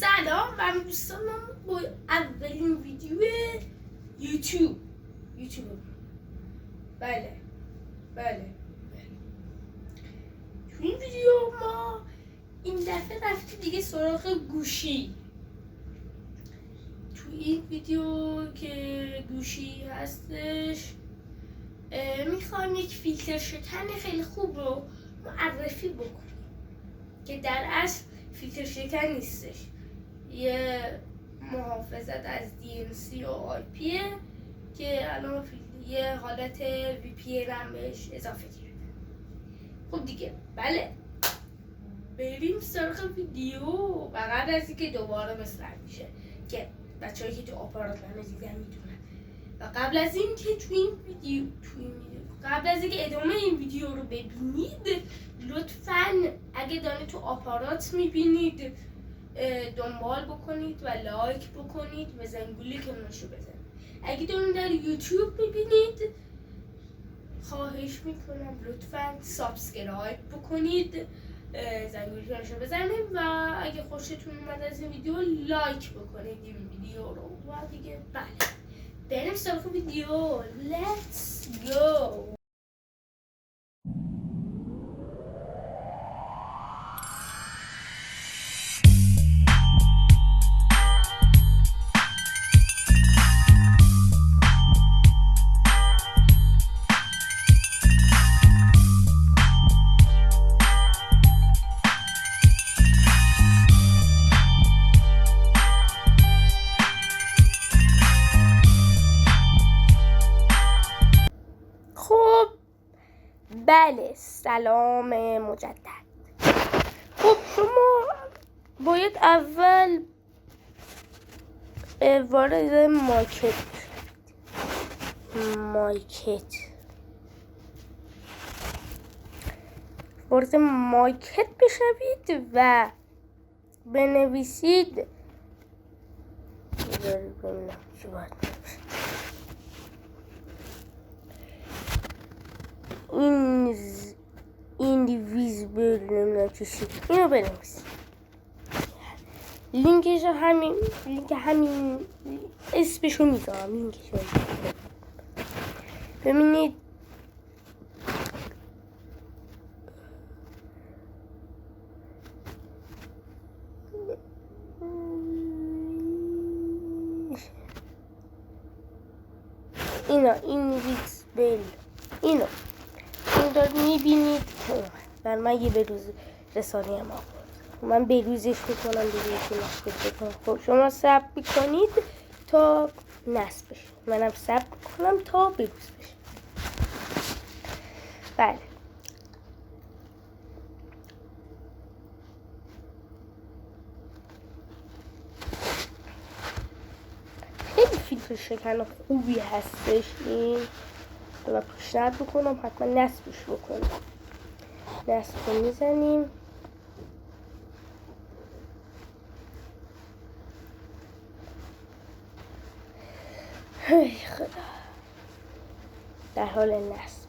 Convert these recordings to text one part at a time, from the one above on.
سلام من دوستانم با اولین ویدیو یوتیوب بله تو این ویدیو ما این دفعه رفتیم دیگه سراغ گوشی. تو این ویدیو که گوشی هستش میخوایم یک فیلتر شکن خیلی خوب رو معرفی بکنیم که در اصل فیلتر شکن نیستش، یه محافظت از DNC و IP که الان یه حالت VPN هم بهش اضافه کرده. خب دیگه بله بریم سراغ ویدیو و قبل از اینکه دوباره مثل میشه که بچه‌هایی که تو آپارات من دیدن میدونن و قبل از اینکه قبل از اینکه ادامه این ویدیو رو ببینید لطفاً اگه دارید تو آپارات میبینید دنبال بکنید و لایک بکنید و زنگوله کنارشو بزنید. اگه دارید در یوتیوب میبینید خواهش میکنم لطفاً سابسکرایب بکنید، زنگوله کنارشو بزنید و اگه خوشتون اومد از این ویدیو لایک بکنید این ویدیو رو و دیگه بله بریم سراغ ویدیو. Let's go. بله سلام مجدد. خب شما باید اول وارد مارکت بشوید و بنویسید indivisible نمیدونم چیزی، اینو بنویسید. لینکش همین اسمشو میذارم، لینکشو ببینید. اینویزیبل اینو دارید میبینید در من یه بروز رسانه ما من بروزش میکنم خب شما صبر میکنید تا نصب بشه، منم صبر میکنم تا بروز بشه. بله خیلی فیلتر شکن خوبی هستش این و پیشنهاد بکنم حتما نصبش بکنیم. نصب رو میزنیم. ای خدا در حال نصب.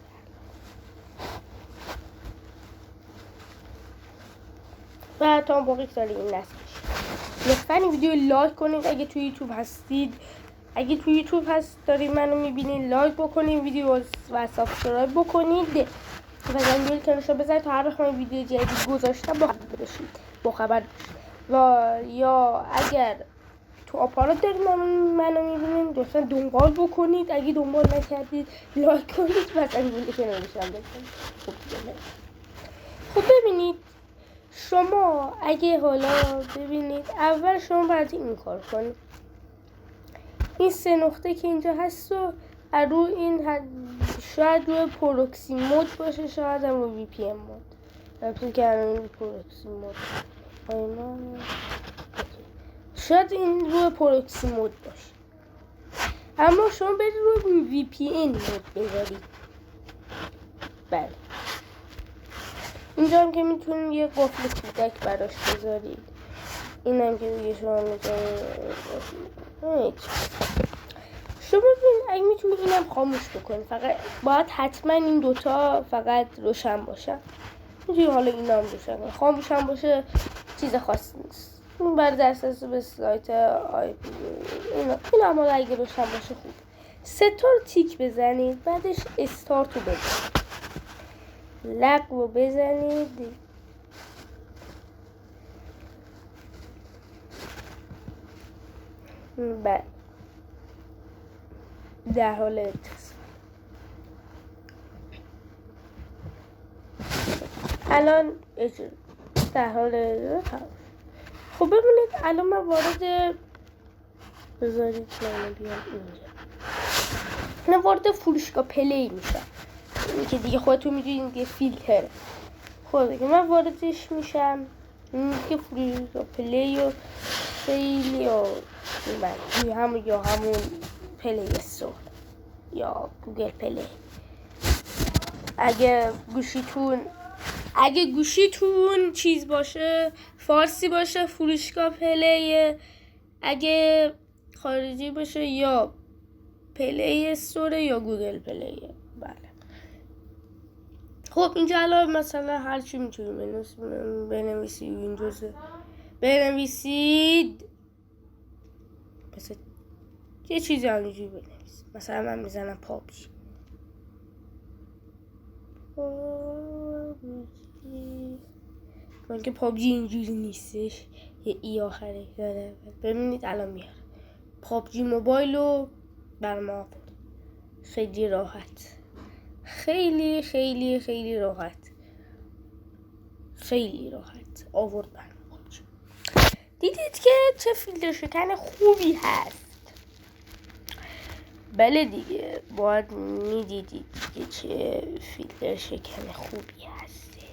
و تا موقعی که داره این نصب بشه لطفا این ویدیو لایک کنید. اگه تو یوتیوب هستید، اگه تو یوتیوب هست دارید منو میبینید لایک بکنید ویدیو و سابسکرایب بکنید و زنگوله کنارشو بزنید تا هر وقت من ویدیو جدید گذاشتم با خبر بشید. و یا اگر تو آپارات دارید منو میبینید لطفا دنبال بکنید، اگه دنبال نکردید لایک کنید و زنگوله کنارشو بزنید. خب ببینید شما اگه حالا ببینید اول شما باید این کار کنید. این سه نقطه که اینجا هست و رو این شاید روی پروکسی مود باشه، شاید هم روی VPN مود. همچنین که الان پروکسی مود شاید این روی پروکسی مود باشه، اما شما برید روی VPN مود بذارید. بله اینجا هم که میتونید یه قفل کودک براش بذارید. این هم که دیگه شما میتونید شما ببینید اگه میتونید اینم خاموش بکنید، فقط باید حتما این دوتا فقط روشن باشن. میتونید حالا این هم روشن خاموش هم باشه، چیز خاصی نیست. این بر دسترس به سایت این اما اگه روشن باشه خوب. 3 تا رو تیک بزنید، بعدش استارت رو بزنید، لق رو بزنید، بعد در حال اتصال. الان در حال اتصال. خب ببینید الان من وارد بذارید من بیام اینجا، من وارد فروشگاه پلی میشم. این که دیگه خودتون میدونید دیگه فیلتره. خب دیگه من واردش میشم، این که فروشگاه پلی و خیلی و من یا همون پلی استور یا گوگل پلی. اگه گوشیتون چیز باشه، فارسی باشه فروشگاه پلی، اگه خارجی باشه یا پلی استور یا گوگل پلی. بله. خب اینجا الان مثلا هر چی میتونیم بنویسید، ویندوز بنویسید، مثلا یه چیزی همینجوری بنویسید. مثلا من میزنم پابجی. من که پابجی اینجوری نیستش، یه ای آخره داره. ببینید الان میاره پابجی موبایل رو بر ما آورد. خیلی راحت، خیلی خیلی خیلی راحت، خیلی راحت آورد بر ما. دیدید که چه فیلتر شکن خوبی هست؟ بله دیگه، باید میدیدید که چه فیلتر شکن خوبی هستش.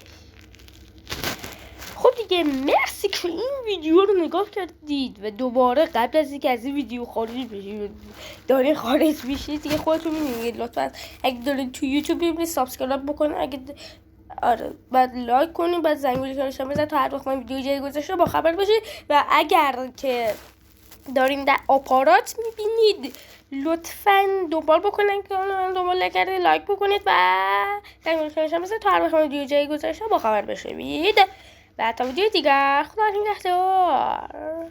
خب دیگه مرسی که این ویدیو رو نگاه کردید و دوباره قبل از اینکه از این ویدیو خارج بشید داره خارج میشید دیگه خودتون میدونید. لطفا اگه دارید تو یوتیوب ببینید سابسکرایب بکنید، اگه بعد لایک کنید، بعد زنگوله کنید بزنید تا هر وقت من ویدیو جدید گذاشته با خبر باشید. و اگر که دارین در آپارات میبینید لطفاً دنبال بکنید که من دنبال نکرده، لایک بکنید و زنگوله کنید بزنید تا هر وقت من ویدیو جدید گذاشته با خبر بشید. و تا ویدیو دیگر خدا نگهدار.